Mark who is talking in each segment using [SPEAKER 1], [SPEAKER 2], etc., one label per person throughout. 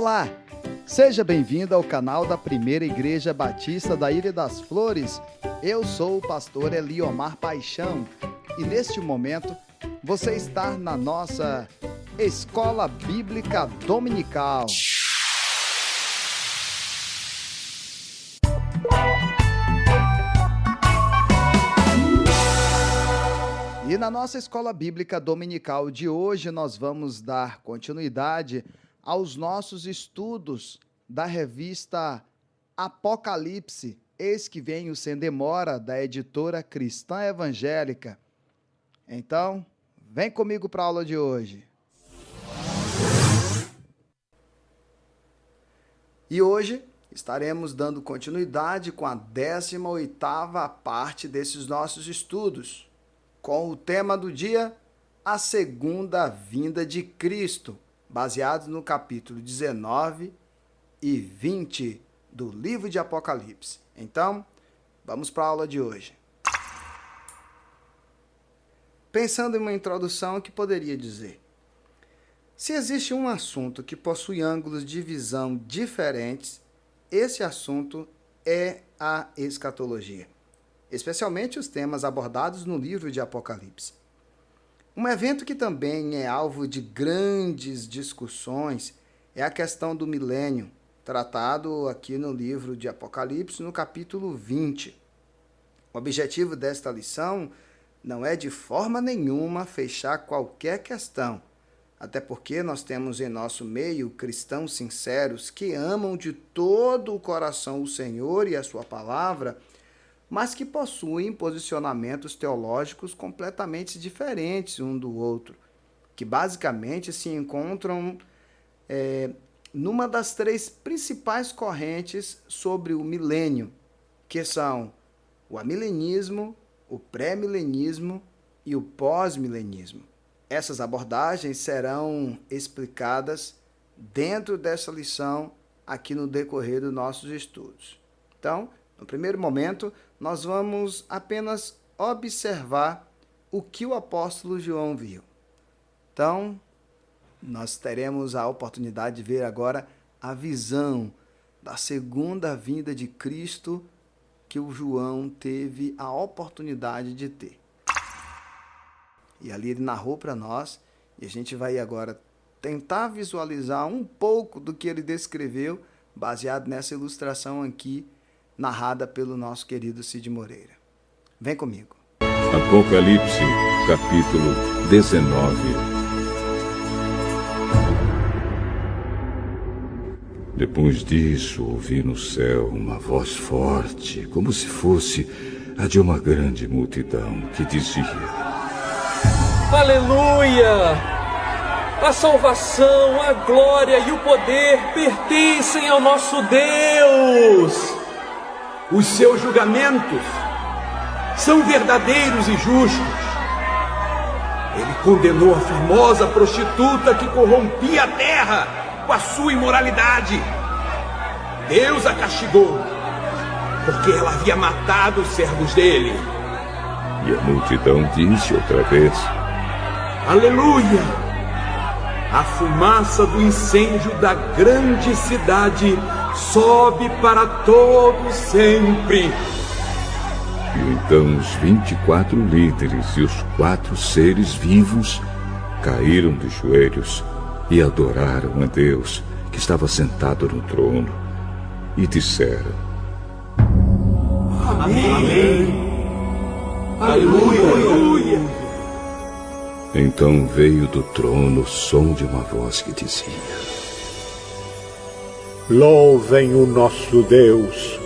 [SPEAKER 1] Olá! Seja bem-vindo ao canal da Primeira Igreja Batista da Ilha das Flores. Eu sou o pastor Eliomar Paixão e neste momento você está na nossa Escola Bíblica Dominical. E na nossa Escola Bíblica Dominical de hoje nós vamos dar continuidade aos nossos estudos da revista Apocalipse, Eis que Venho Sem Demora, da editora Cristã Evangélica. Então, vem comigo para a aula de hoje. E hoje estaremos dando continuidade com a 18ª parte desses nossos estudos, com o tema do dia, a segunda vinda de Cristo, baseado no capítulo 19 e 20 do livro de Apocalipse. Então, vamos para a aula de hoje. Pensando em uma introdução, o que poderia dizer? Se existe um assunto que possui ângulos de visão diferentes, esse assunto é a escatologia, especialmente os temas abordados no livro de Apocalipse. Um evento que também é alvo de grandes discussões é a questão do milênio, tratado aqui no livro de Apocalipse, no capítulo 20. O objetivo desta lição não é de forma nenhuma fechar qualquer questão, até porque nós temos em nosso meio cristãos sinceros que amam de todo o coração o Senhor e a sua palavra, mas que possuem posicionamentos teológicos completamente diferentes um do outro, que basicamente se encontram numa das três principais correntes sobre o milênio, que são o amilenismo, o pré-milenismo e o pós-milenismo. Essas abordagens serão explicadas dentro dessa lição aqui no decorrer dos nossos estudos. Então, no primeiro momento, nós vamos apenas observar o que o apóstolo João viu. Então, nós teremos a oportunidade de ver agora a visão da segunda vinda de Cristo que o João teve a oportunidade de ter. E ali ele narrou para nós, e a gente vai agora tentar visualizar um pouco do que ele descreveu, baseado nessa ilustração aqui, narrada pelo nosso querido Cid Moreira. Vem comigo.
[SPEAKER 2] Apocalipse, capítulo 19. Depois disso, ouvi no céu uma voz forte, como se fosse a de uma grande multidão, que dizia:
[SPEAKER 3] Aleluia! A salvação, a glória e o poder pertencem ao nosso Deus!
[SPEAKER 4] Os seus julgamentos são verdadeiros e justos. Ele condenou a famosa prostituta que corrompia a terra com a sua imoralidade. Deus a castigou, porque ela havia matado os servos dele.
[SPEAKER 2] E a multidão disse outra vez:
[SPEAKER 4] Aleluia! A fumaça do incêndio da grande cidade sobe para todo sempre.
[SPEAKER 2] E então os 24 líderes e os 4 seres vivos caíram de joelhos e adoraram a Deus que estava sentado no trono e disseram:
[SPEAKER 4] Amém. Amém. Aleluia. Aleluia.
[SPEAKER 2] Então veio do trono o som de uma voz que dizia:
[SPEAKER 5] Louvem o nosso Deus,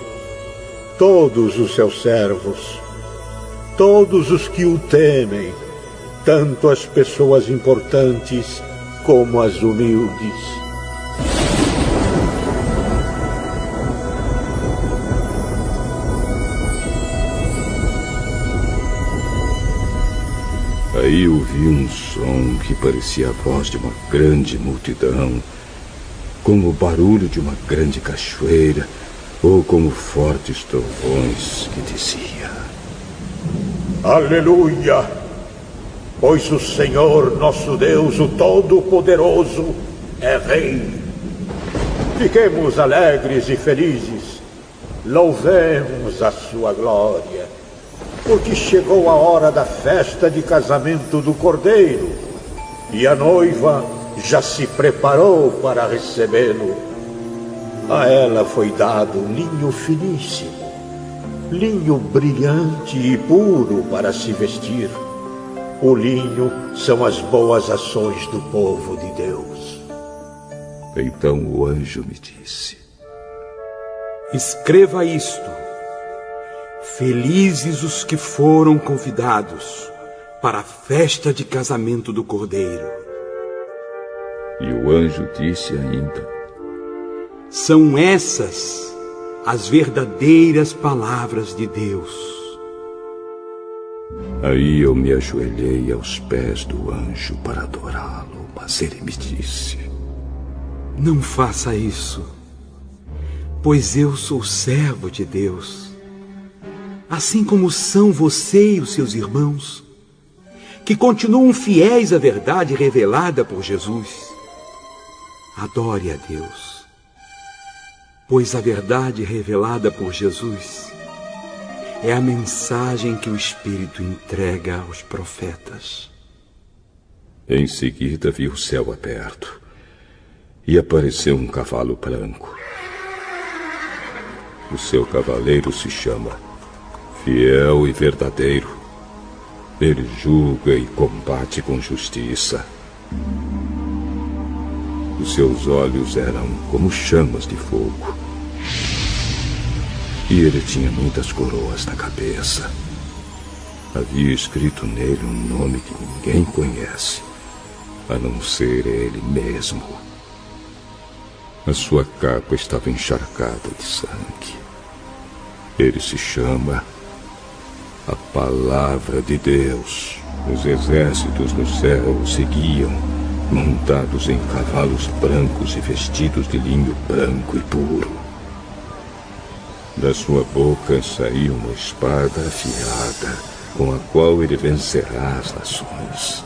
[SPEAKER 5] todos os seus servos, todos os que o temem, tanto as pessoas importantes como as humildes.
[SPEAKER 2] Aí ouvi um som que parecia a voz de uma grande multidão, como o barulho de uma grande cachoeira, ou como fortes trovões, que dizia:
[SPEAKER 5] Aleluia! Pois o Senhor nosso Deus, o Todo-Poderoso, é Rei. Fiquemos alegres e felizes. Louvemos a sua glória. Porque chegou a hora da festa de casamento do Cordeiro. E a noiva já se preparou para recebê-lo. A ela foi dado linho finíssimo, linho brilhante e puro para se vestir. O linho são as boas ações do povo de Deus.
[SPEAKER 2] Então o anjo me disse:
[SPEAKER 4] escreva isto: felizes os que foram convidados para a festa de casamento do Cordeiro.
[SPEAKER 2] E o anjo disse ainda:
[SPEAKER 4] são essas as verdadeiras palavras de Deus.
[SPEAKER 2] Aí eu me ajoelhei aos pés do anjo para adorá-lo, mas ele me disse:
[SPEAKER 4] não faça isso, pois eu sou servo de Deus, assim como são você e os seus irmãos, que continuam fiéis à verdade revelada por Jesus. Adore a Deus, pois a verdade revelada por Jesus é a mensagem que o Espírito entrega aos profetas.
[SPEAKER 2] Em seguida vi o céu aberto e apareceu um cavalo branco. O seu cavaleiro se chama Fiel e Verdadeiro. Ele julga e combate com justiça. Os seus olhos eram como chamas de fogo. E ele tinha muitas coroas na cabeça. Havia escrito nele um nome que ninguém conhece, a não ser ele mesmo. A sua capa estava encharcada de sangue. Ele se chama a Palavra de Deus. Os exércitos no céu o seguiam, montados em cavalos brancos e vestidos de linho branco e puro. Da sua boca saía uma espada afiada, com a qual ele vencerá as nações.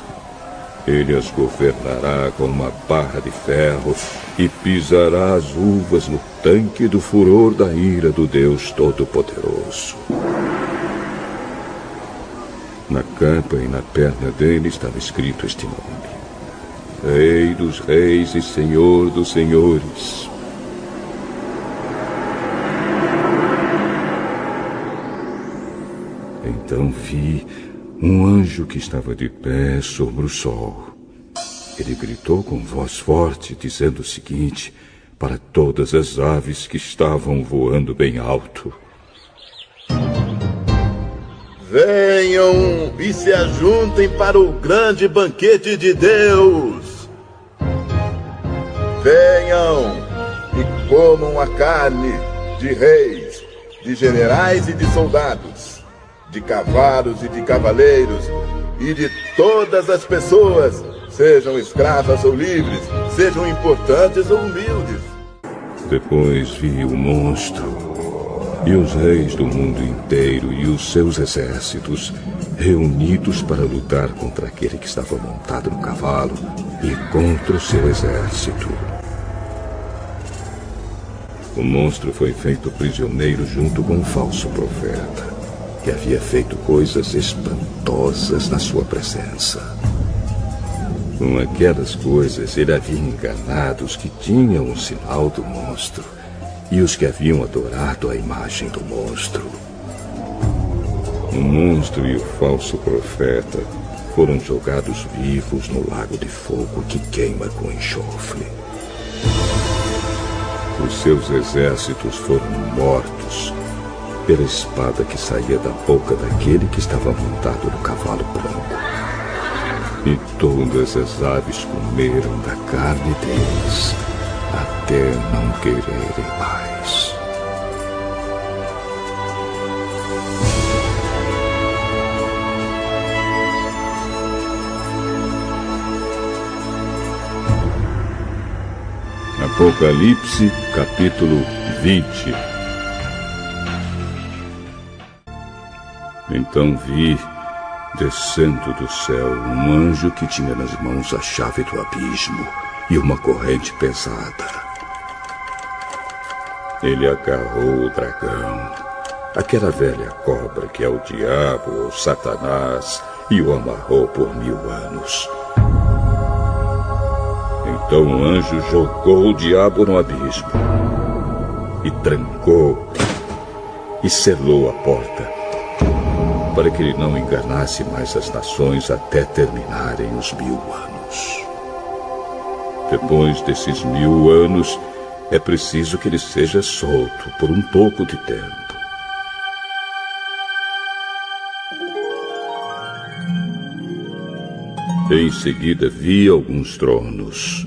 [SPEAKER 2] Ele as governará com uma barra de ferro e pisará as uvas no tanque do furor da ira do Deus Todo-Poderoso. Na capa e na perna dele estava escrito este nome: Rei dos Reis e Senhor dos Senhores. Então vi um anjo que estava de pé sobre o sol. Ele gritou com voz forte, dizendo o seguinte para todas as aves que estavam voando bem alto:
[SPEAKER 6] venham e se ajuntem para o grande banquete de Deus. Venham e comam a carne de reis, de generais e de soldados, de cavalos e de cavaleiros, e de todas as pessoas, sejam escravas ou livres, sejam importantes ou humildes.
[SPEAKER 2] Depois vi o monstro e os reis do mundo inteiro e os seus exércitos reunidos para lutar contra aquele que estava montado no cavalo e contra o seu exército. O monstro foi feito prisioneiro junto com um falso profeta, que havia feito coisas espantosas na sua presença. Com aquelas coisas, ele havia enganado os que tinham o sinal do monstro e os que haviam adorado a imagem do monstro. O monstro e o falso profeta foram jogados vivos no lago de fogo que queima com enxofre. Os seus exércitos foram mortos pela espada que saía da boca daquele que estava montado no cavalo branco. E todas as aves comeram da carne deles, até não quererem mais. Apocalipse, capítulo 20. Então vi, descendo do céu, um anjo que tinha nas mãos a chave do abismo e uma corrente pesada. Ele agarrou o dragão, aquela velha cobra que é o diabo ou Satanás, e o amarrou por 1000 anos. Então o anjo jogou o diabo no abismo e trancou e selou a porta, para que ele não enganasse mais as nações até terminarem os 1000 anos. Depois desses 1000 anos, é preciso que ele seja solto por um pouco de tempo. Em seguida vi alguns tronos,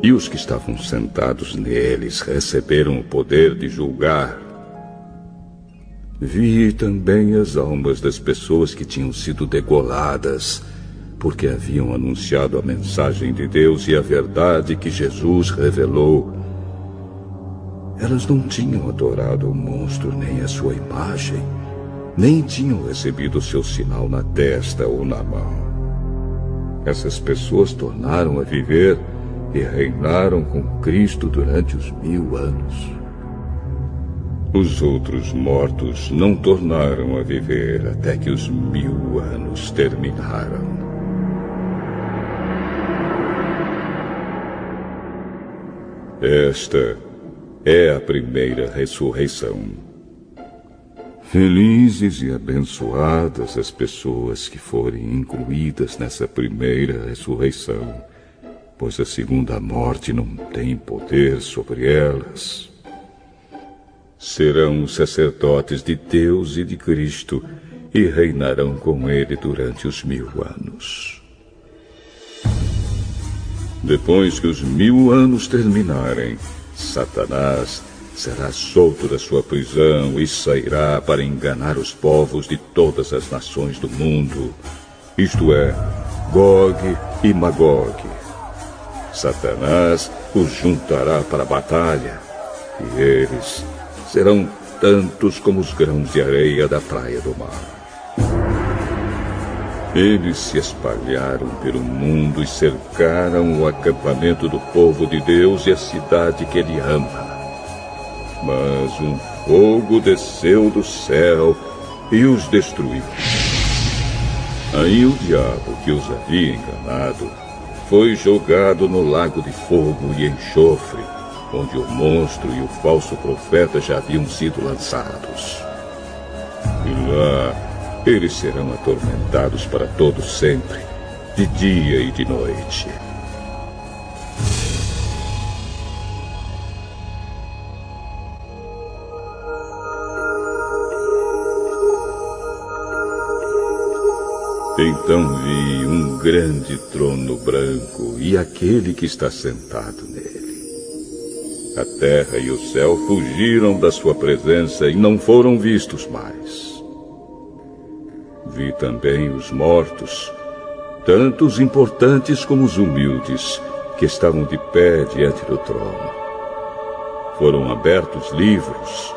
[SPEAKER 2] e os que estavam sentados neles receberam o poder de julgar. Vi também as almas das pessoas que tinham sido degoladas, porque haviam anunciado a mensagem de Deus e a verdade que Jesus revelou. Elas não tinham adorado o monstro nem a sua imagem, nem tinham recebido o seu sinal na testa ou na mão. Essas pessoas tornaram a viver e reinaram com Cristo durante os 1000 anos. Os outros mortos não tornaram a viver até que os 1000 anos terminaram. Esta é a primeira ressurreição. Felizes e abençoadas as pessoas que forem incluídas nessa primeira ressurreição, pois a segunda morte não tem poder sobre elas. Serão os sacerdotes de Deus e de Cristo e reinarão com ele durante os 1000 anos. Depois que os 1000 anos terminarem, Satanás será solto da sua prisão e sairá para enganar os povos de todas as nações do mundo, isto é, Gog e Magog. Satanás os juntará para a batalha, e eles serão tantos como os grãos de areia da praia do mar. Eles se espalharam pelo mundo e cercaram o acampamento do povo de Deus e a cidade que ele ama. Mas um fogo desceu do céu e os destruiu. Aí o diabo que os havia enganado foi jogado no lago de fogo e enxofre, onde o monstro e o falso profeta já haviam sido lançados. E lá eles serão atormentados para todo sempre, de dia e de noite. Então vi um grande trono branco e aquele que está sentado nele. A terra e o céu fugiram da sua presença e não foram vistos mais. Vi também os mortos, tanto os importantes como os humildes, que estavam de pé diante do trono. Foram abertos livros,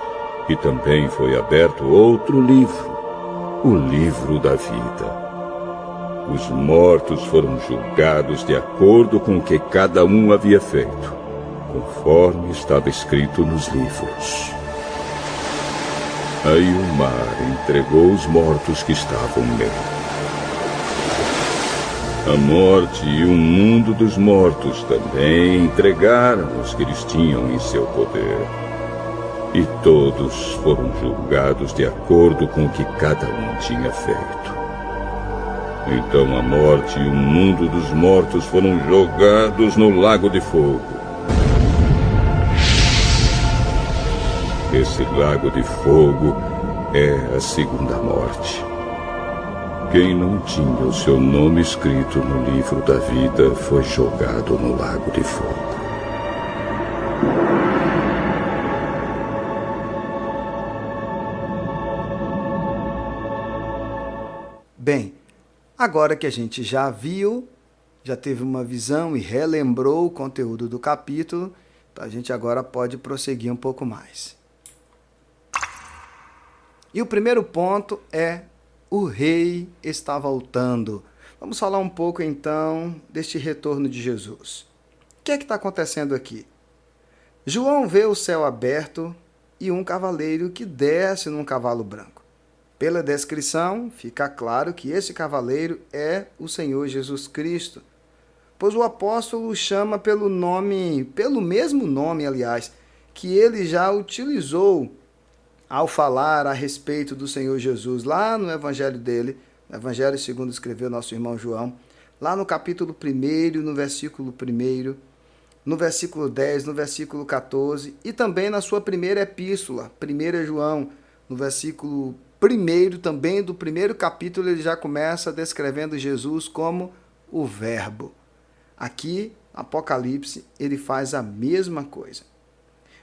[SPEAKER 2] e também foi aberto outro livro, o livro da vida. Os mortos foram julgados de acordo com o que cada um havia feito, conforme estava escrito nos livros. Aí o mar entregou os mortos que estavam nele. A morte e o mundo dos mortos também entregaram os que eles tinham em seu poder. E todos foram julgados de acordo com o que cada um tinha feito. Então a morte e o mundo dos mortos foram jogados no lago de fogo. Esse lago de fogo é a segunda morte. Quem não tinha o seu nome escrito no livro da vida foi jogado no lago de fogo.
[SPEAKER 1] Bem, agora que a gente já viu, já teve uma visão e relembrou o conteúdo do capítulo, então a gente agora pode prosseguir um pouco mais. E o primeiro ponto é: o rei está voltando. Vamos falar um pouco então deste retorno de Jesus. O que é que está acontecendo aqui? João vê o céu aberto e um cavaleiro que desce num cavalo branco. Pela descrição, fica claro que esse cavaleiro é o Senhor Jesus Cristo, pois o apóstolo o chama pelo mesmo nome, aliás, que ele já utilizou ao falar a respeito do Senhor Jesus lá no evangelho dele, no evangelho segundo escreveu nosso irmão João, lá no capítulo 1, no versículo 1, no versículo 10, no versículo 14, e também na sua primeira epístola, 1 João, no versículo 1 também do primeiro capítulo, ele já começa descrevendo Jesus como o Verbo. Aqui, Apocalipse, ele faz a mesma coisa.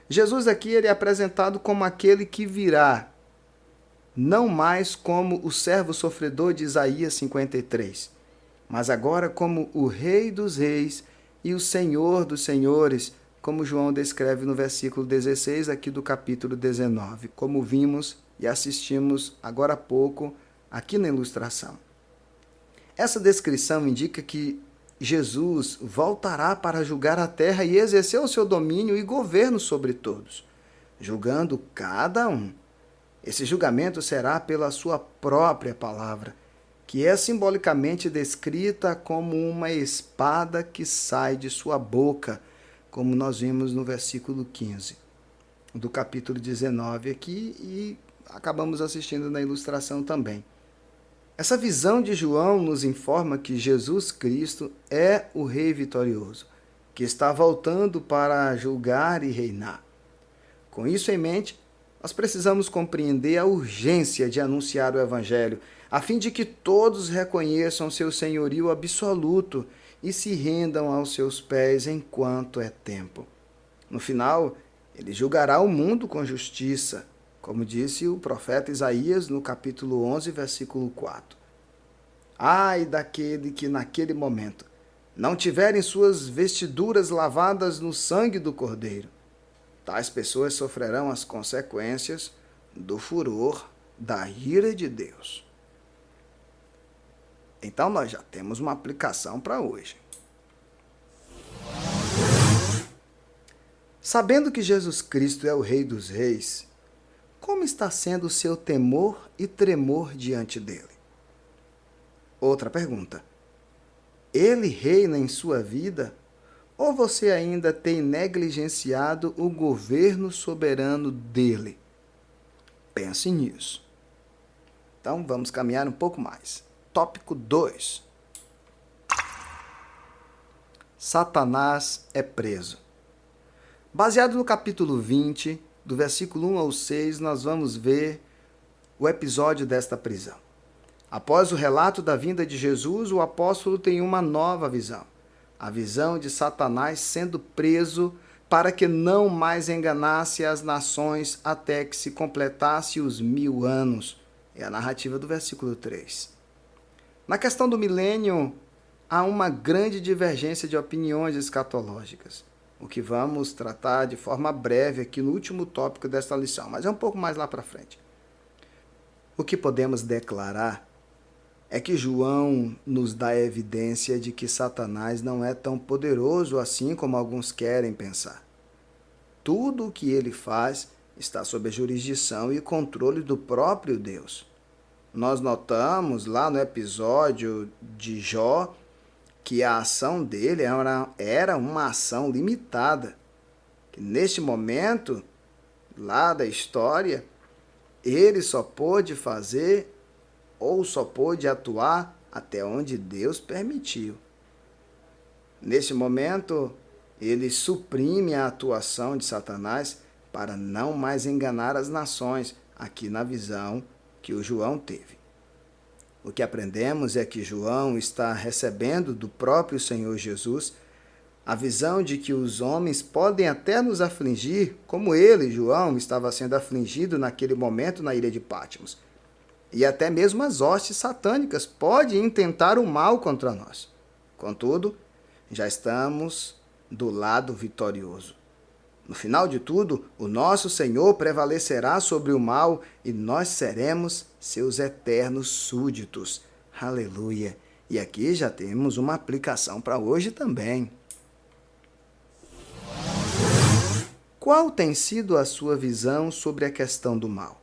[SPEAKER 1] Jesus aqui ele é apresentado como aquele que virá, não mais como o servo sofredor de Isaías 53, mas agora como o Rei dos Reis e o Senhor dos Senhores, como João descreve no versículo 16 aqui do capítulo 19, como vimos e assistimos agora há pouco aqui na ilustração. Essa descrição indica que Jesus voltará para julgar a terra e exercer o seu domínio e governo sobre todos, julgando cada um. Esse julgamento será pela sua própria palavra, que é simbolicamente descrita como uma espada que sai de sua boca, como nós vimos no versículo 15 do capítulo 19 aqui e acabamos assistindo na ilustração também. Essa visão de João nos informa que Jesus Cristo é o Rei vitorioso, que está voltando para julgar e reinar. Com isso em mente, nós precisamos compreender a urgência de anunciar o Evangelho, a fim de que todos reconheçam seu senhorio absoluto e se rendam aos seus pés enquanto é tempo. No final, ele julgará o mundo com justiça, como disse o profeta Isaías no capítulo 11, versículo 4. Ai daquele que naquele momento não tiverem suas vestiduras lavadas no sangue do Cordeiro. Tais pessoas sofrerão as consequências do furor da ira de Deus. Então nós já temos uma aplicação para hoje. Sabendo que Jesus Cristo é o Rei dos Reis, como está sendo o seu temor e tremor diante dele? Outra pergunta. Ele reina em sua vida? Ou você ainda tem negligenciado o governo soberano dele? Pense nisso. Então vamos caminhar um pouco mais. Tópico 2. Satanás é preso. Baseado no capítulo 20, do versículo 1 ao 6, nós vamos ver o episódio desta prisão. Após o relato da vinda de Jesus, o apóstolo tem uma nova visão. A visão de Satanás sendo preso para que não mais enganasse as nações até que se completasse os 1000 anos. É a narrativa do versículo 3. Na questão do milênio, há uma grande divergência de opiniões escatológicas, o que vamos tratar de forma breve aqui no último tópico desta lição, mas é um pouco mais lá para frente. O que podemos declarar é que João nos dá evidência de que Satanás não é tão poderoso assim como alguns querem pensar. Tudo o que ele faz está sob a jurisdição e controle do próprio Deus. Nós notamos lá no episódio de Jó que a ação dele era uma ação limitada, que neste momento, lá da história, ele só pôde fazer ou só pôde atuar até onde Deus permitiu. Neste momento, ele suprime a atuação de Satanás para não mais enganar as nações, aqui na visão que o João teve. O que aprendemos é que João está recebendo do próprio Senhor Jesus a visão de que os homens podem até nos afligir, como ele, João, estava sendo afligido naquele momento na ilha de Patmos. E até mesmo as hostes satânicas podem intentar o mal contra nós. Contudo, já estamos do lado vitorioso. No final de tudo, o nosso Senhor prevalecerá sobre o mal e nós seremos seus eternos súditos. Aleluia! E aqui já temos uma aplicação para hoje também. Qual tem sido a sua visão sobre a questão do mal?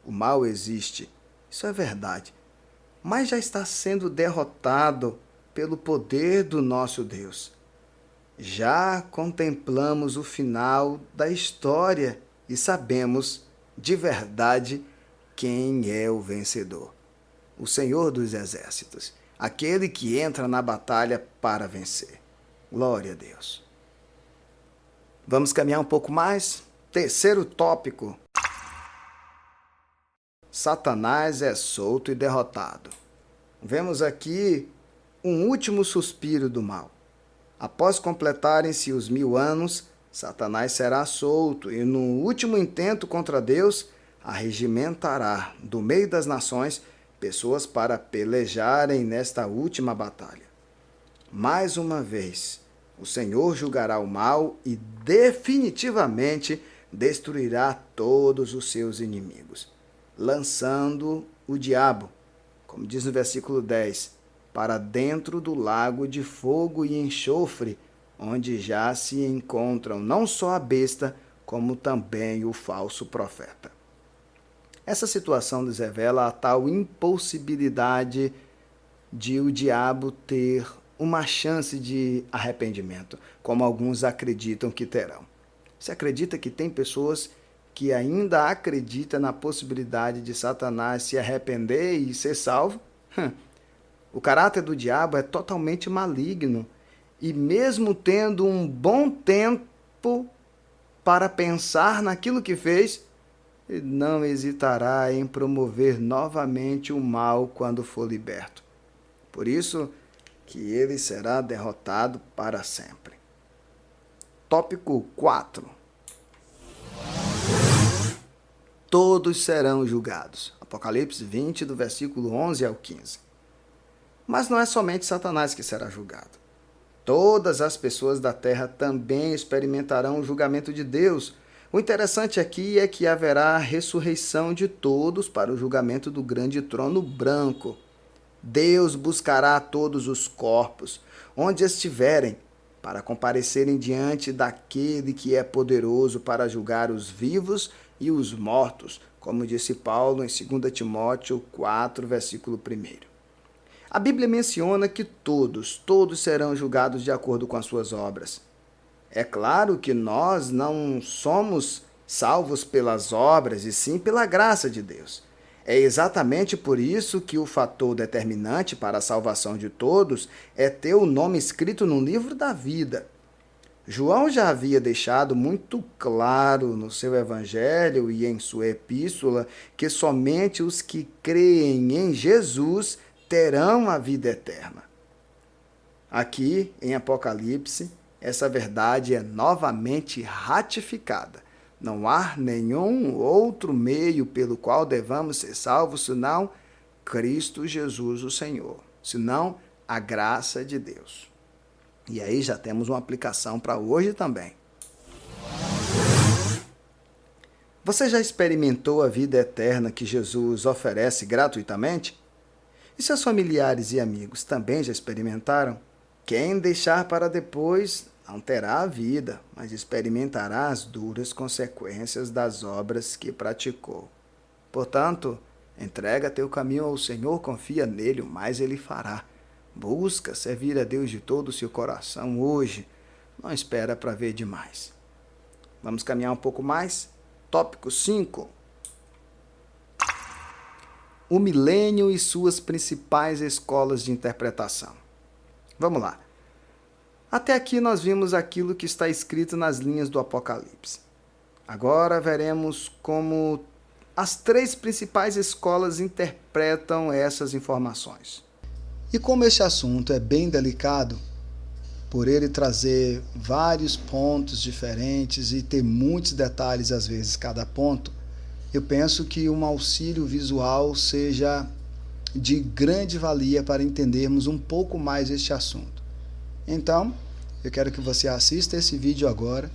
[SPEAKER 1] O mal existe, isso é verdade, mas já está sendo derrotado pelo poder do nosso Deus. Já contemplamos o final da história e sabemos de verdade quem é o vencedor. O Senhor dos Exércitos, aquele que entra na batalha para vencer. Glória a Deus. Vamos caminhar um pouco mais? Terceiro tópico. Satanás é solto e derrotado. Vemos aqui um último suspiro do mal. Após completarem-se os 1000 anos, Satanás será solto e, no último intento contra Deus, arregimentará do meio das nações pessoas para pelejarem nesta última batalha. Mais uma vez, o Senhor julgará o mal e definitivamente destruirá todos os seus inimigos, lançando o diabo, como diz no versículo 10, para dentro do lago de fogo e enxofre, onde já se encontram não só a besta, como também o falso profeta. Essa situação nos revela a tal impossibilidade de o diabo ter uma chance de arrependimento, como alguns acreditam que terão. Você acredita que tem pessoas que ainda acreditam na possibilidade de Satanás se arrepender e ser salvo? O caráter do diabo é totalmente maligno e, mesmo tendo um bom tempo para pensar naquilo que fez, ele não hesitará em promover novamente o mal quando for liberto. Por isso que ele será derrotado para sempre. Tópico 4. Todos serão julgados. Apocalipse 20, do versículo 11 ao 15. Mas não é somente Satanás que será julgado. Todas as pessoas da terra também experimentarão o julgamento de Deus. O interessante aqui é que haverá ressurreição de todos para o julgamento do grande trono branco. Deus buscará todos os corpos, onde estiverem, para comparecerem diante daquele que é poderoso para julgar os vivos e os mortos, como disse Paulo em 2 Timóteo 4, versículo 1. A Bíblia menciona que todos serão julgados de acordo com as suas obras. É claro que nós não somos salvos pelas obras, e sim pela graça de Deus. É exatamente por isso que o fator determinante para a salvação de todos é ter o nome escrito no livro da vida. João já havia deixado muito claro no seu evangelho e em sua epístola que somente os que creem em Jesus terão a vida eterna. Aqui, em Apocalipse, essa verdade é novamente ratificada. Não há nenhum outro meio pelo qual devamos ser salvos, senão Cristo Jesus, o Senhor, senão a graça de Deus. E aí já temos uma aplicação para hoje também. Você já experimentou a vida eterna que Jesus oferece gratuitamente? E seus familiares e amigos também já experimentaram? Quem deixar para depois não terá a vida, mas experimentará as duras consequências das obras que praticou. Portanto, entrega teu caminho ao Senhor, confia nele, o mais ele fará. Busca servir a Deus de todo o seu coração hoje. Não espera para ver demais. Vamos caminhar um pouco mais? Tópico 5. O milênio e suas principais escolas de interpretação. Vamos lá. Até aqui nós vimos aquilo que está escrito nas linhas do Apocalipse. Agora veremos como as 3 principais escolas interpretam essas informações. E como esse assunto é bem delicado, por ele trazer vários pontos diferentes e ter muitos detalhes às vezes cada ponto, eu penso que um auxílio visual seja de grande valia para entendermos um pouco mais este assunto. Então, eu quero que você assista esse vídeo agora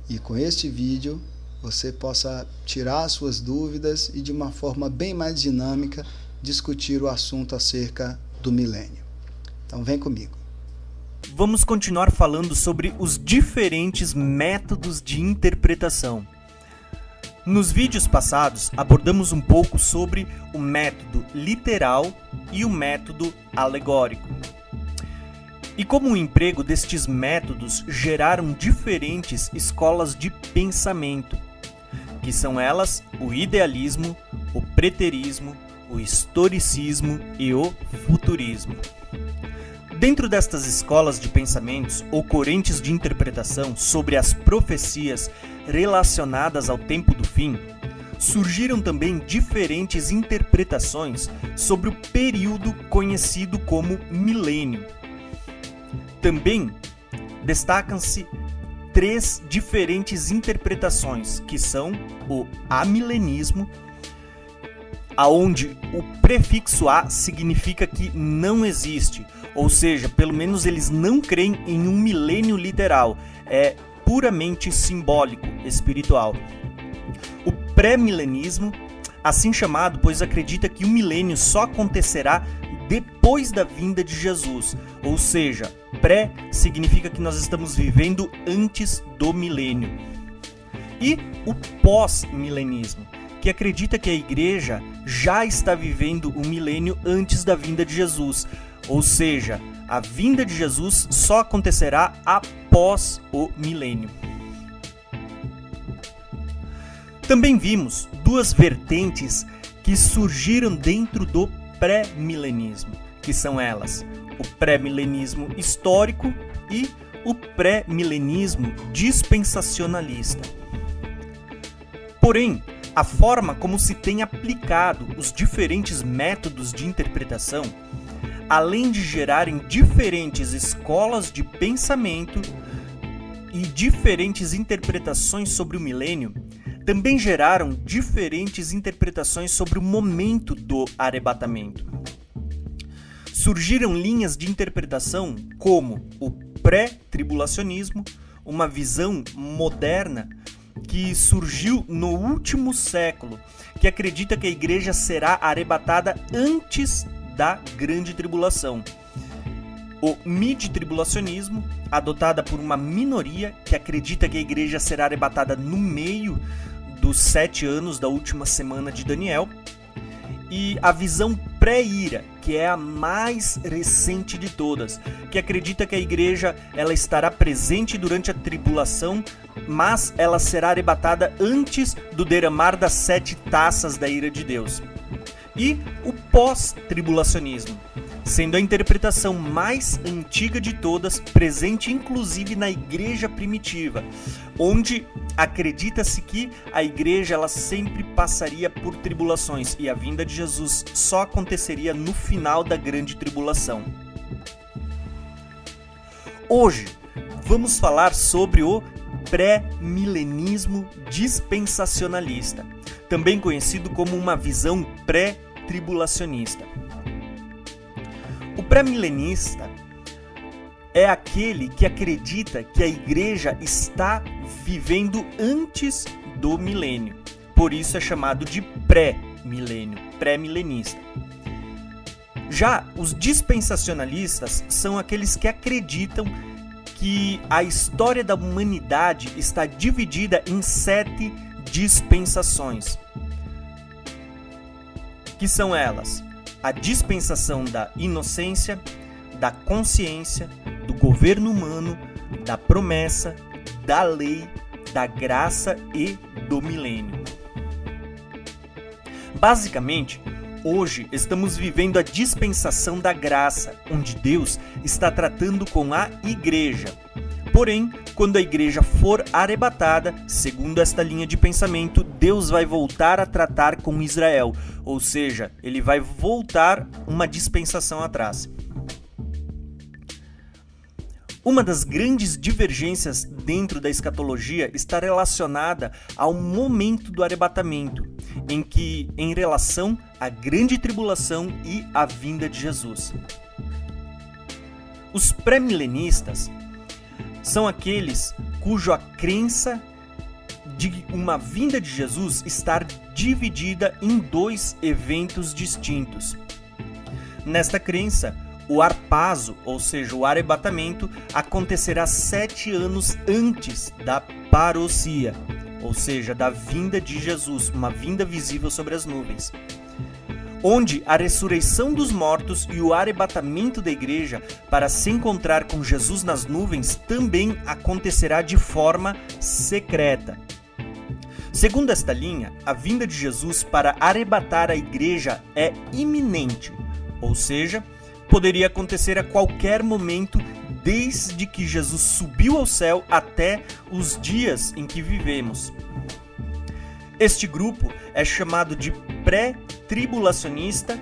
[SPEAKER 1] e com este vídeo você possa tirar as suas dúvidas e de uma forma bem mais dinâmica discutir o assunto acerca do milênio. Então vem comigo.
[SPEAKER 7] vamos continuar falando sobre os diferentes métodos de interpretação. Nos vídeos passados, abordamos um pouco sobre o método literal e o método alegórico. E como o emprego destes métodos geraram diferentes escolas de pensamento, que são elas o idealismo, o preterismo, o historicismo e o futurismo. Dentro destas escolas de pensamentos ou correntes de interpretação sobre as profecias relacionadas ao tempo do fim, surgiram também diferentes interpretações sobre o período conhecido como milênio. Também destacam-se 3 diferentes interpretações, que são o amilenismo, aonde o prefixo a significa que não existe, ou seja, pelo menos eles não creem em um milênio literal, é puramente simbólico, espiritual. O pré-milenismo, assim chamado, pois acredita que o milênio só acontecerá depois da vinda de Jesus, ou seja, pré significa que nós estamos vivendo antes do milênio. E o pós-milenismo, que acredita que a igreja já está vivendo o milênio antes da vinda de Jesus, ou seja, a vinda de Jesus só acontecerá após o milênio. Também vimos 2 vertentes que surgiram dentro do pré-milenismo, que são elas: o pré-milenismo histórico e o pré-milenismo dispensacionalista. Porém, a forma como se tem aplicado os diferentes métodos de interpretação, além de gerarem diferentes escolas de pensamento e diferentes interpretações sobre o milênio, também geraram diferentes interpretações sobre o momento do arrebatamento. Surgiram linhas de interpretação como o pré-tribulacionismo, uma visão moderna que surgiu no último século, que acredita que a igreja será arrebatada antes da grande tribulação. O mid-tribulacionismo, adotada por uma minoria que acredita que a igreja será arrebatada no meio dos 7 anos da última semana de Daniel. E a visão pré-ira, que é a mais recente de todas, que acredita que a igreja ela estará presente durante a tribulação, mas ela será arrebatada antes do derramar das 7 taças da ira de Deus. E o pós-tribulacionismo, sendo a interpretação mais antiga de todas, presente inclusive na igreja primitiva, onde acredita-se que a igreja ela sempre passaria por tribulações e a vinda de Jesus só aconteceria no final da grande tribulação. Hoje vamos falar sobre o pré-milenismo dispensacionalista, também conhecido como uma visão pré-tribulacionista. O pré-milenista é aquele que acredita que a igreja está vivendo antes do milênio. Por isso é chamado de pré-milênio, pré-milenista. Já os dispensacionalistas são aqueles que acreditam que a história da humanidade está dividida em 7 dispensações, que são elas: a dispensação da inocência, da consciência, do governo humano, da promessa, da lei, da graça e do milênio. Basicamente, hoje estamos vivendo a dispensação da graça, onde Deus está tratando com a igreja. Porém, quando a igreja for arrebatada, segundo esta linha de pensamento, Deus vai voltar a tratar com Israel, ou seja, ele vai voltar uma dispensação atrás. Uma das grandes divergências dentro da escatologia está relacionada ao momento do arrebatamento, em relação à grande tribulação e à vinda de Jesus. Os pré-milenistas são aqueles cuja crença de uma vinda de Jesus estar dividida em 2 eventos distintos. Nesta crença, o arpazo, ou seja, o arrebatamento, acontecerá 7 anos antes da parousia, ou seja, da vinda de Jesus, uma vinda visível sobre as nuvens, onde a ressurreição dos mortos e o arrebatamento da igreja para se encontrar com Jesus nas nuvens também acontecerá de forma secreta. Segundo esta linha, a vinda de Jesus para arrebatar a igreja é iminente, ou seja, poderia acontecer a qualquer momento desde que Jesus subiu ao céu até os dias em que vivemos. Este grupo é chamado de pré-tribulacionista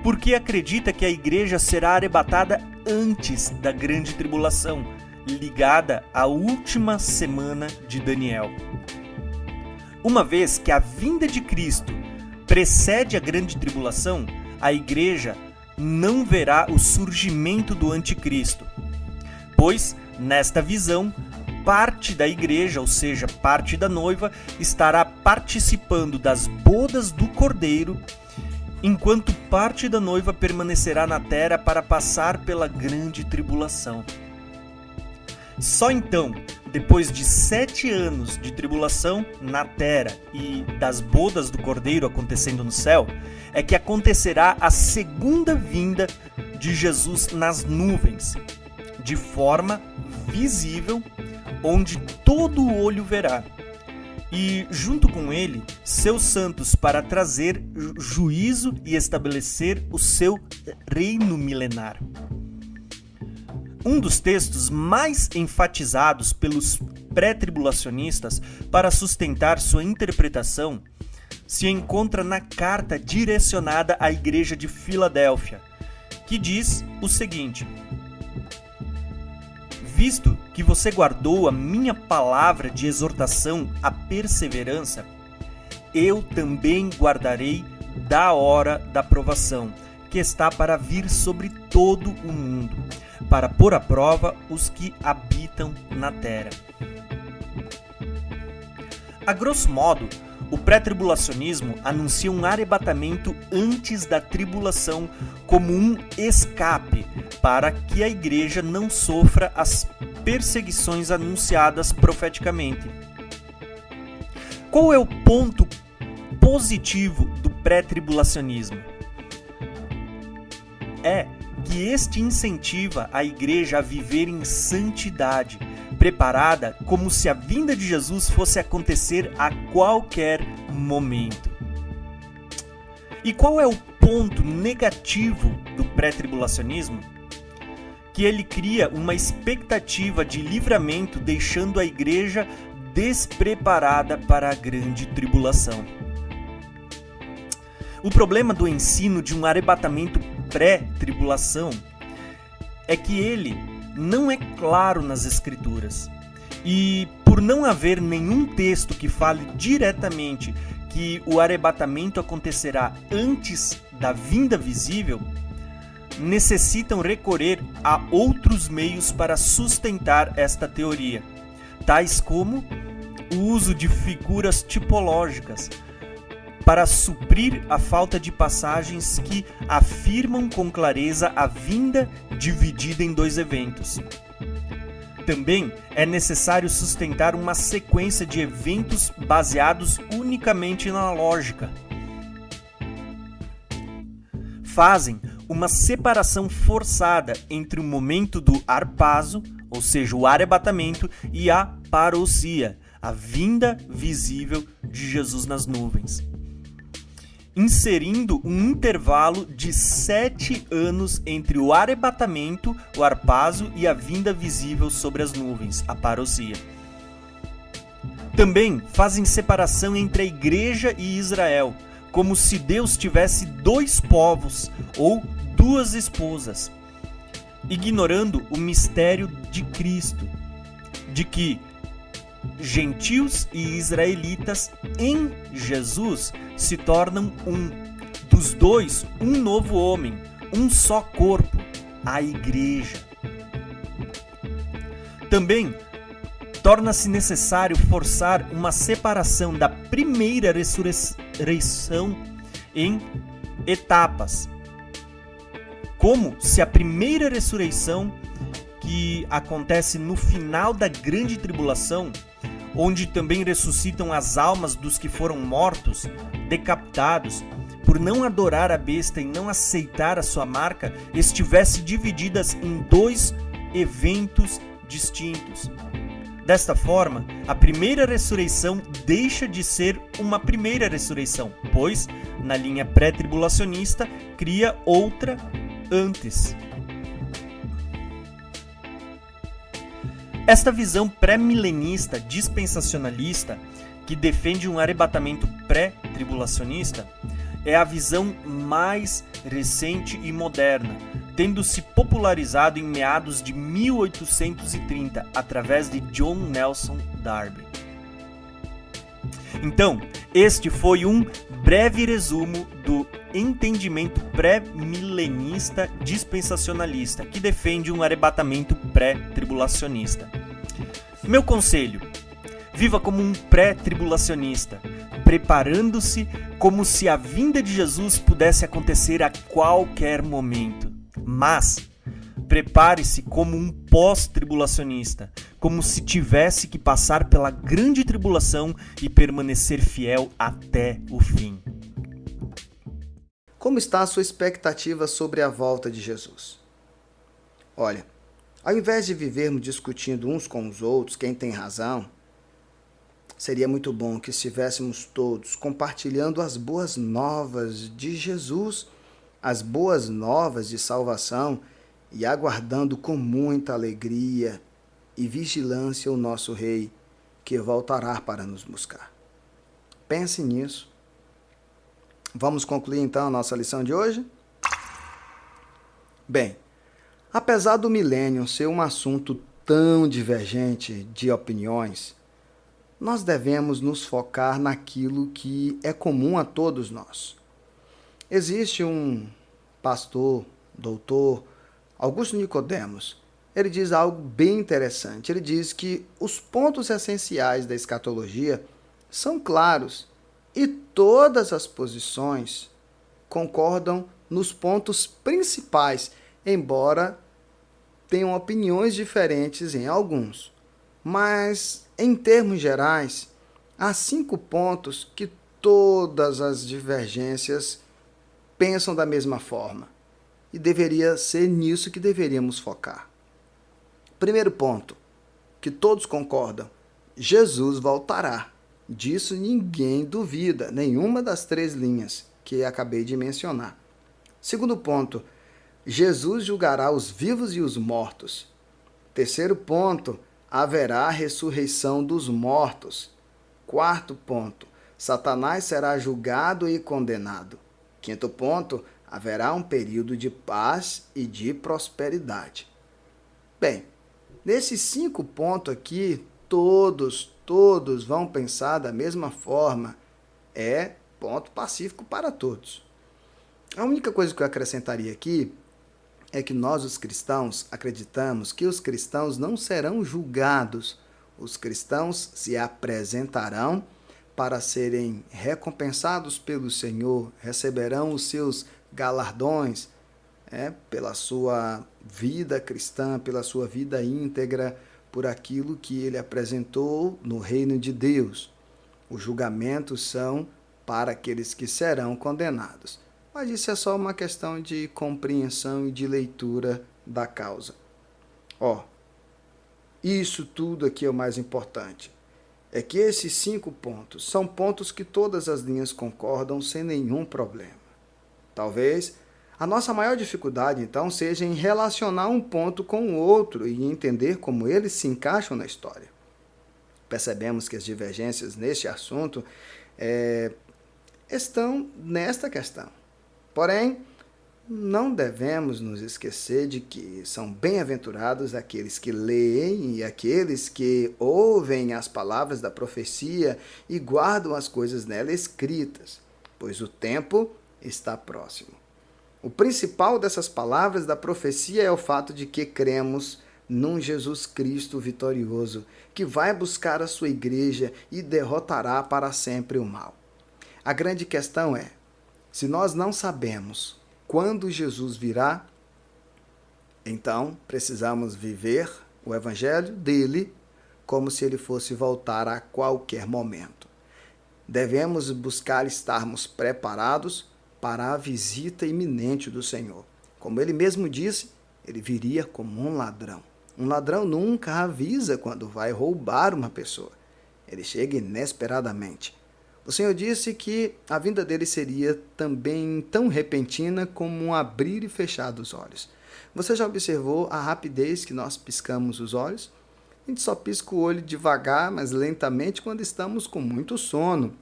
[SPEAKER 7] porque acredita que a igreja será arrebatada antes da grande tribulação, ligada à última semana de Daniel. Uma vez que a vinda de Cristo precede a grande tribulação, a igreja não verá o surgimento do anticristo, pois, nesta visão, parte da igreja, ou seja, parte da noiva, estará participando das bodas do Cordeiro, enquanto parte da noiva permanecerá na terra para passar pela grande tribulação. Só então, depois de 7 anos de tribulação na terra e das bodas do Cordeiro acontecendo no céu, é que acontecerá a segunda vinda de Jesus nas nuvens, de forma visível, onde todo o olho verá, e junto com ele, seus santos para trazer juízo e estabelecer o seu reino milenar. Um dos textos mais enfatizados pelos pré-tribulacionistas para sustentar sua interpretação se encontra na carta direcionada à igreja de Filadélfia, que diz o seguinte: visto que você guardou a minha palavra de exortação à perseverança, eu também guardarei da hora da provação, que está para vir sobre todo o mundo, para pôr à prova os que habitam na terra. A grosso modo, o pré-tribulacionismo anuncia um arrebatamento antes da tribulação como um escape para que a igreja não sofra as perseguições anunciadas profeticamente. Qual é o ponto positivo do pré-tribulacionismo? É que este incentiva a igreja a viver em santidade, preparada como se a vinda de Jesus fosse acontecer a qualquer momento. E qual é o ponto negativo do pré-tribulacionismo? Que ele cria uma expectativa de livramento, deixando a igreja despreparada para a grande tribulação. O problema do ensino de um arrebatamento pré-tribulação é que ele não é claro nas Escrituras. E por não haver nenhum texto que fale diretamente que o arrebatamento acontecerá antes da vinda visível, necessitam recorrer a outros meios para sustentar esta teoria, tais como o uso de figuras tipológicas, para suprir a falta de passagens que afirmam com clareza a vinda dividida em 2 eventos. Também é necessário sustentar uma sequência de eventos baseados unicamente na lógica. Fazem uma separação forçada entre o momento do arpazo, ou seja, o arrebatamento, e a parousia, a vinda visível de Jesus nas nuvens, inserindo um intervalo de 7 anos entre o arrebatamento, o arpazo, e a vinda visível sobre as nuvens, a parousia. Também fazem separação entre a igreja e Israel, como se Deus tivesse 2 povos ou 2 esposas, ignorando o mistério de Cristo, de que gentios e israelitas em Jesus se tornam um, dos 2, um novo homem, um só corpo, a igreja. Também torna-se necessário forçar uma separação da primeira ressurreição em etapas, como se a primeira ressurreição, que acontece no final da grande tribulação, onde também ressuscitam as almas dos que foram mortos, decapitados, por não adorar a besta e não aceitar a sua marca, estivesse divididas em dois eventos distintos. Desta forma, a primeira ressurreição deixa de ser uma primeira ressurreição, pois, na linha pré-tribulacionista, cria outra antes. Esta visão pré-milenista dispensacionalista, que defende um arrebatamento pré-tribulacionista, é a visão mais recente e moderna, tendo se popularizado em meados de 1830 através de John Nelson Darby. Então, este foi um breve resumo do entendimento pré-milenista dispensacionalista, que defende um arrebatamento pré-tribulacionista. Meu conselho: viva como um pré-tribulacionista, preparando-se como se a vinda de Jesus pudesse acontecer a qualquer momento. Mas prepare-se como um pós-tribulacionista, como se tivesse que passar pela grande tribulação e permanecer fiel até o fim.
[SPEAKER 1] Como está a sua expectativa sobre a volta de Jesus? Olha, ao invés de vivermos discutindo uns com os outros quem tem razão, seria muito bom que estivéssemos todos compartilhando as boas novas de Jesus, as boas novas de salvação, e aguardando com muita alegria e vigilância o nosso Rei, que voltará para nos buscar. Pense nisso. Vamos concluir então a nossa lição de hoje? Bem, apesar do milênio ser um assunto tão divergente de opiniões, nós devemos nos focar naquilo que é comum a todos nós. Existe um pastor, doutor, Augusto Nicodemos. Ele diz algo bem interessante. Ele diz que os pontos essenciais da escatologia são claros e todas as posições concordam nos pontos principais, embora tenham opiniões diferentes em alguns. Mas, em termos gerais, há 5 pontos que todas as divergências pensam da mesma forma. E deveria ser nisso que deveríamos focar. Primeiro ponto, que todos concordam: Jesus voltará. Disso ninguém duvida, nenhuma das 3 linhas que acabei de mencionar. Segundo ponto, Jesus julgará os vivos e os mortos. Terceiro ponto, haverá ressurreição dos mortos. Quarto ponto, Satanás será julgado e condenado. Quinto ponto, haverá um período de paz e de prosperidade. Bem, nesses 5 pontos aqui, todos vão pensar da mesma forma. É ponto pacífico para todos. A única coisa que eu acrescentaria aqui é que nós, os cristãos, acreditamos que os cristãos não serão julgados. Os cristãos se apresentarão para serem recompensados pelo Senhor, receberão os seus galardões pela sua vida cristã, pela sua vida íntegra, por aquilo que ele apresentou no reino de Deus. Os julgamentos são para aqueles que serão condenados. Mas isso é só uma questão de compreensão e de leitura da causa. Isso tudo aqui é o mais importante. É que esses 5 pontos são pontos que todas as linhas concordam sem nenhum problema. Talvez a nossa maior dificuldade, então, seja em relacionar um ponto com o outro e entender como eles se encaixam na história. Percebemos que as divergências neste assunto estão nesta questão. Porém, não devemos nos esquecer de que são bem-aventurados aqueles que leem e aqueles que ouvem as palavras da profecia e guardam as coisas nela escritas, pois o tempo está próximo. O principal dessas palavras da profecia é o fato de que cremos num Jesus Cristo vitorioso, que vai buscar a sua igreja e derrotará para sempre o mal. A grande questão é, se nós não sabemos quando Jesus virá, Então, precisamos viver o evangelho dele como se ele fosse voltar a qualquer momento. Devemos buscar estarmos preparados para a visita iminente do Senhor. Como ele mesmo disse, ele viria como um ladrão. Um ladrão nunca avisa quando vai roubar uma pessoa. Ele chega inesperadamente. O Senhor disse que a vinda dele seria também tão repentina como um abrir e fechar dos olhos. Você já observou a rapidez que nós piscamos os olhos? A gente só pisca o olho devagar, mas lentamente quando estamos com muito sono.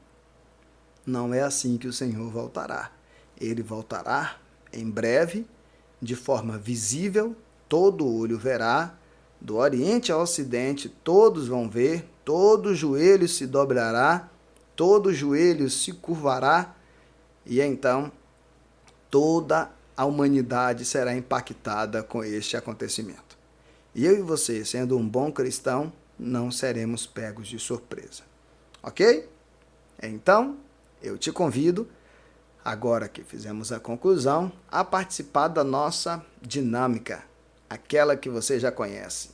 [SPEAKER 1] Não é assim que o Senhor voltará. Ele voltará em breve, de forma visível, todo olho verá, do Oriente ao Ocidente todos vão ver, todo joelho se dobrará, todo joelho se curvará, e então toda a humanidade será impactada com este acontecimento. E eu e você, sendo um bom cristão, não seremos pegos de surpresa. Ok? Então, eu te convido, agora que fizemos a conclusão, a participar da nossa dinâmica, aquela que você já conhece.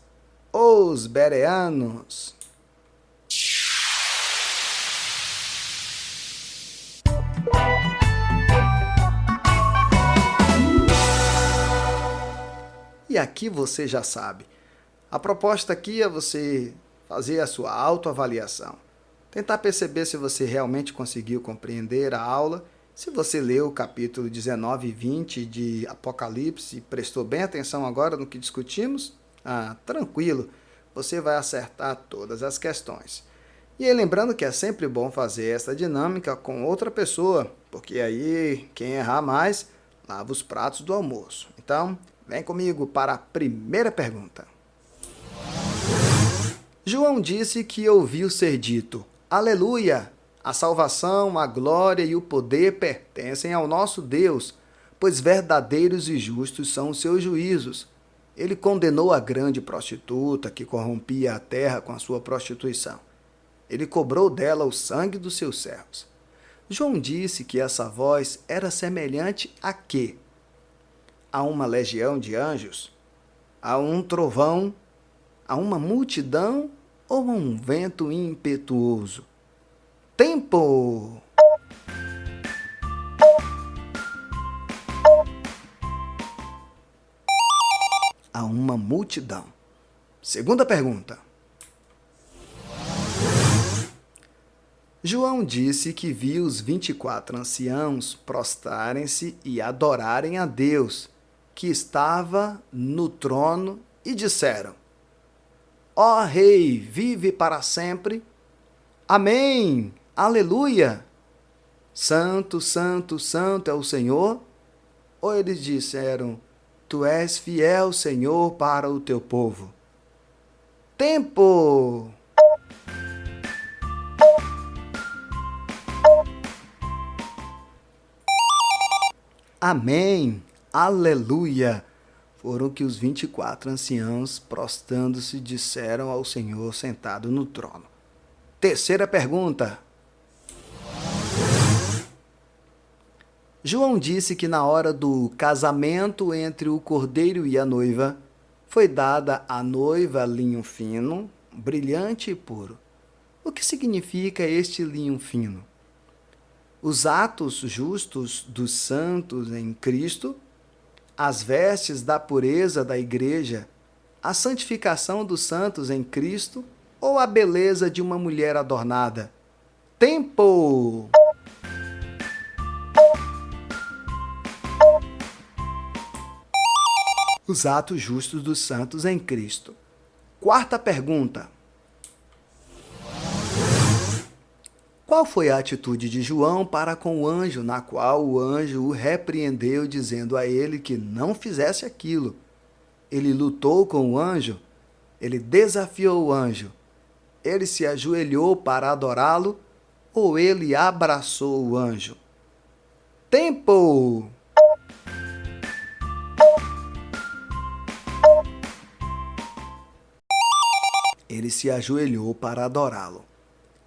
[SPEAKER 1] Os Bereanos. E aqui você já sabe. A proposta aqui é você fazer a sua autoavaliação. Tentar perceber se você realmente conseguiu compreender a aula. Se você leu o capítulo 19 e 20 de Apocalipse e prestou bem atenção agora no que discutimos, tranquilo, você vai acertar todas as questões. E aí, lembrando que é sempre bom fazer essa dinâmica com outra pessoa, porque aí quem errar mais, lava os pratos do almoço. Então, vem comigo para a primeira pergunta. João disse que ouviu ser dito: Aleluia! A salvação, a glória e o poder pertencem ao nosso Deus, pois verdadeiros e justos são os seus juízos. Ele condenou a grande prostituta que corrompia a terra com a sua prostituição. Ele cobrou dela o sangue dos seus servos. João disse que essa voz era semelhante a quê? A uma legião de anjos? A um trovão? A uma multidão? Ou a um vento impetuoso? Tempo! A uma multidão. Segunda pergunta. João disse que viu os 24 anciãos prostrarem-se e adorarem a Deus, que estava no trono, e disseram: Ó Rei, vive para sempre. Amém! Aleluia! Santo, santo, santo é o Senhor. Ou eles disseram: Tu és fiel, Senhor, para o teu povo. Tempo! Amém! Aleluia! Foram que os 24 anciãos, prostrando-se, disseram ao Senhor sentado no trono. Terceira pergunta. João disse que na hora do casamento entre o cordeiro e a noiva, foi dada à noiva linho fino, brilhante e puro. O que significa este linho fino? Os atos justos dos santos em Cristo, as vestes da pureza da igreja, a santificação dos santos em Cristo ou a beleza de uma mulher adornada? Tempo! Os atos justos dos santos em Cristo. Quarta pergunta. Qual foi a atitude de João para com o anjo, na qual o anjo o repreendeu, dizendo a ele que não fizesse aquilo? Ele lutou com o anjo? Ele desafiou o anjo? Ele se ajoelhou para adorá-lo? Ou ele abraçou o anjo? Tempo! Ele se ajoelhou para adorá-lo.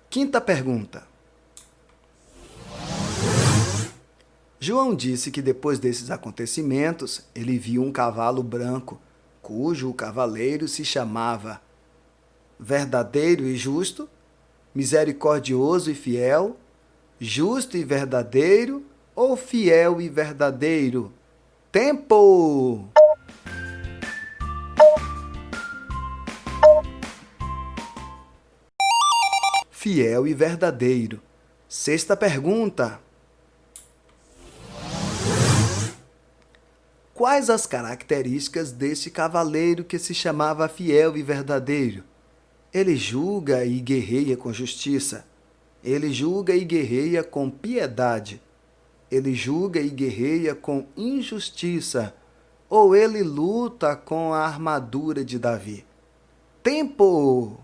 [SPEAKER 1] Quinta pergunta. João disse que depois desses acontecimentos, ele viu um cavalo branco, cujo cavaleiro se chamava Verdadeiro e Justo, Misericordioso e Fiel, Justo e Verdadeiro ou Fiel e Verdadeiro? Tempo! Fiel e verdadeiro. Sexta pergunta. Quais as características desse cavaleiro que se chamava fiel e verdadeiro? Ele julga e guerreia com justiça. Ele julga e guerreia com piedade. Ele julga e guerreia com injustiça. Ou ele luta com a armadura de Davi? Tempo!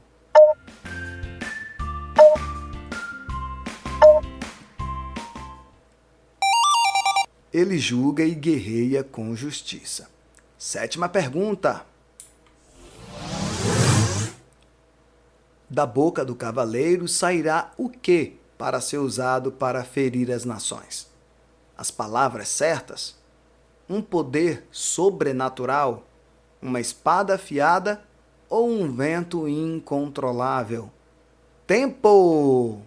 [SPEAKER 1] Ele julga e guerreia com justiça. Sétima pergunta. Da boca do cavaleiro sairá o que para ser usado para ferir as nações? As palavras certas? Um poder sobrenatural? Uma espada afiada ou um vento incontrolável? Tempo!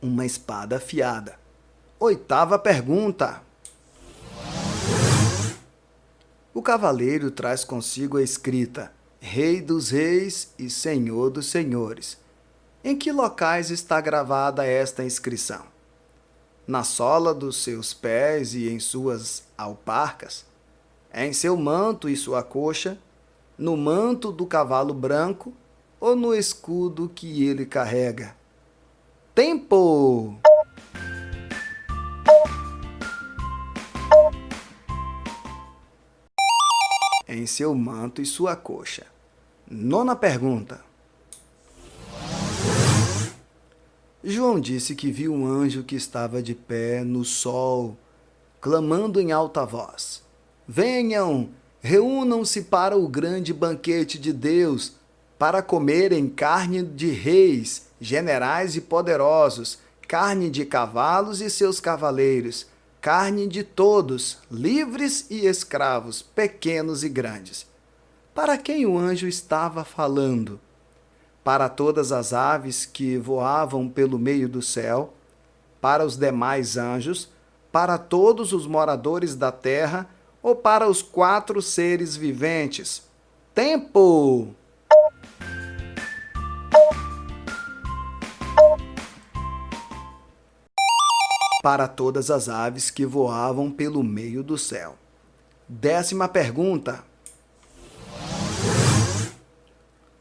[SPEAKER 1] Uma espada afiada. Oitava pergunta. O cavaleiro traz consigo a escrita Rei dos Reis e Senhor dos Senhores. Em que locais está gravada esta inscrição? Na sola dos seus pés e em suas alparcas? Em seu manto e sua coxa? No manto do cavalo branco? Ou no escudo que ele carrega? Tempo! Em seu manto e sua coxa. Nona pergunta. João disse que viu um anjo que estava de pé no sol, clamando em alta voz: Venham, reúnam-se para o grande banquete de Deus, para comerem carne de reis, generais e poderosos, carne de cavalos e seus cavaleiros, carne de todos, livres e escravos, pequenos e grandes. Para quem o anjo estava falando? Para todas as aves que voavam pelo meio do céu, para os demais anjos, para todos os moradores da terra ou para os 4 seres viventes? Tempo! Para todas as aves que voavam pelo meio do céu. 10ª pergunta.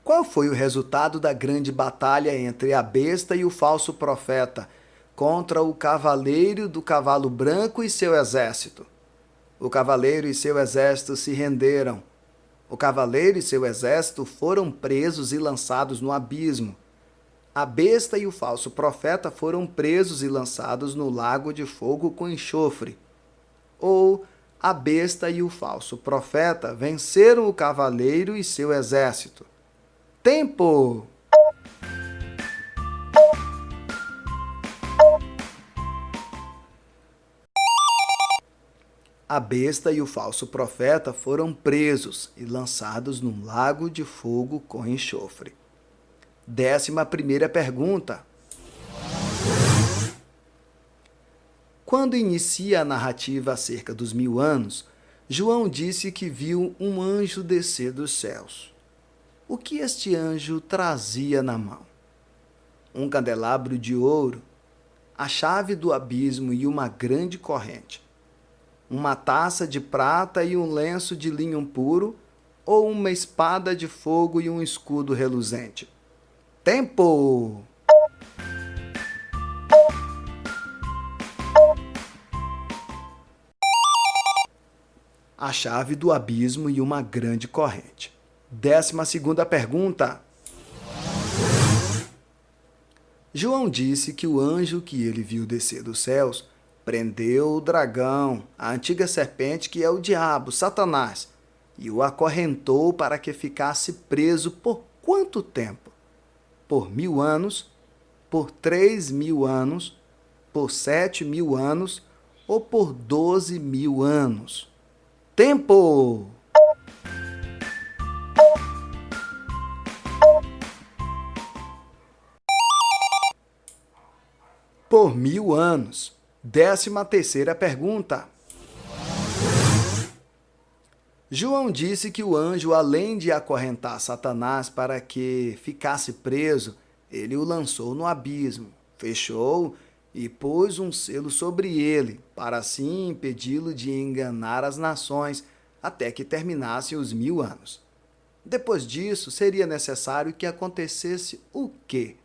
[SPEAKER 1] Qual foi o resultado da grande batalha entre a besta e o falso profeta contra o cavaleiro do cavalo branco e seu exército? O cavaleiro e seu exército se renderam. O cavaleiro e seu exército foram presos e lançados no abismo. A besta e o falso profeta foram presos e lançados no lago de fogo com enxofre. Ou a besta e o falso profeta venceram o cavaleiro e seu exército. Tempo! A besta e o falso profeta foram presos e lançados num lago de fogo com enxofre. 11ª pergunta. Quando inicia a narrativa acerca dos 1000 anos, João disse que viu um anjo descer dos céus. O que este anjo trazia na mão? Um candelabro de ouro, a chave do abismo e uma grande corrente. Uma taça de prata e um lenço de linho puro, ou uma espada de fogo e um escudo reluzente? Tempo! A chave do abismo e uma grande corrente. 12ª pergunta. João disse que o anjo que ele viu descer dos céus prendeu o dragão, a antiga serpente que é o diabo, Satanás, e o acorrentou para que ficasse preso por quanto tempo? Por 1000 anos, por 3000 anos por 7.000 anos ou por 12.000 anos? Tempo! Por 1.000 anos. 13ª pergunta. João disse que o anjo, além de acorrentar Satanás para que ficasse preso, ele o lançou no abismo, fechou e pôs um selo sobre ele, para assim impedi-lo de enganar as nações, até que terminassem os 1.000 anos. Depois disso, seria necessário que acontecesse o quê?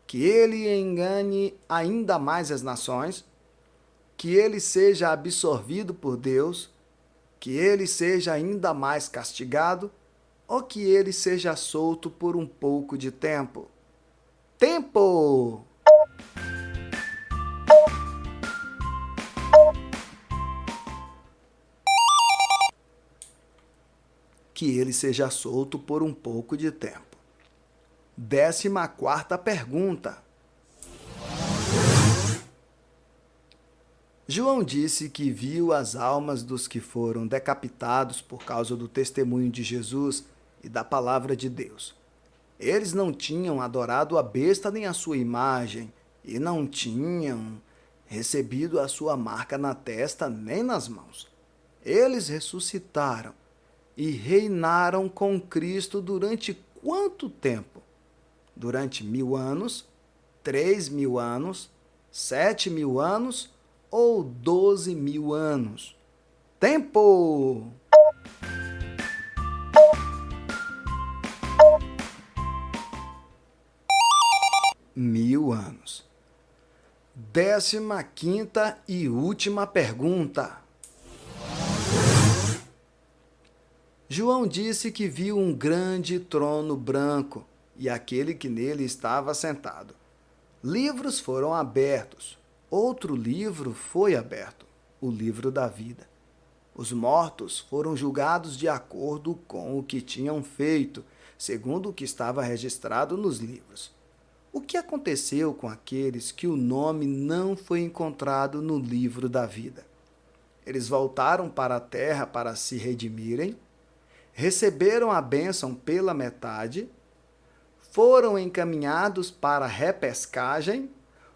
[SPEAKER 1] Que ele engane ainda mais as nações, que ele seja absorvido por Deus, que ele seja ainda mais castigado, ou que ele seja solto por um pouco de tempo? Tempo! Que ele seja solto por um pouco de tempo. 14ª pergunta. João disse que viu as almas dos que foram decapitados por causa do testemunho de Jesus e da palavra de Deus. Eles não tinham adorado a besta nem a sua imagem, e não tinham recebido a sua marca na testa nem nas mãos. Eles ressuscitaram e reinaram com Cristo durante quanto tempo? Durante 1.000 anos, 3.000 anos, 7.000 anos ou 12.000 anos? Tempo! Mil anos. 15ª e última pergunta. João disse que viu um grande trono branco e aquele que nele estava sentado. Livros foram abertos. Outro livro foi aberto, o livro da vida. Os mortos foram julgados de acordo com o que tinham feito, segundo o que estava registrado nos livros. O que aconteceu com aqueles que o nome não foi encontrado no livro da vida? Eles voltaram para a terra para se redimirem, receberam a bênção pela metade, foram encaminhados para a repescagem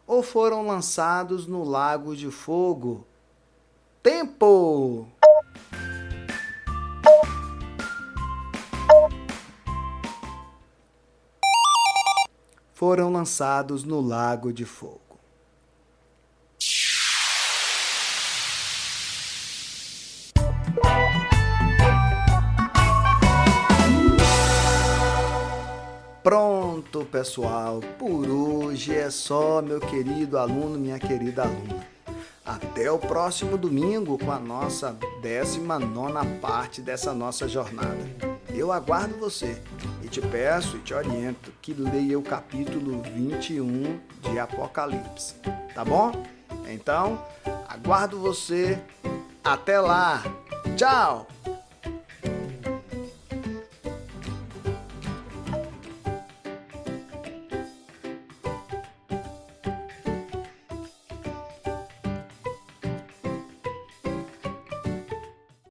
[SPEAKER 1] ou foram lançados no lago de fogo? Tempo! Foram lançados no lago de fogo. Pronto, pessoal, por hoje é só, meu querido aluno, minha querida aluna. Até o próximo domingo com a nossa 19ª parte dessa nossa jornada. Eu aguardo você e te peço e te oriento que leia o capítulo 21 de Apocalipse, tá bom? Então, aguardo você. Até lá. Tchau!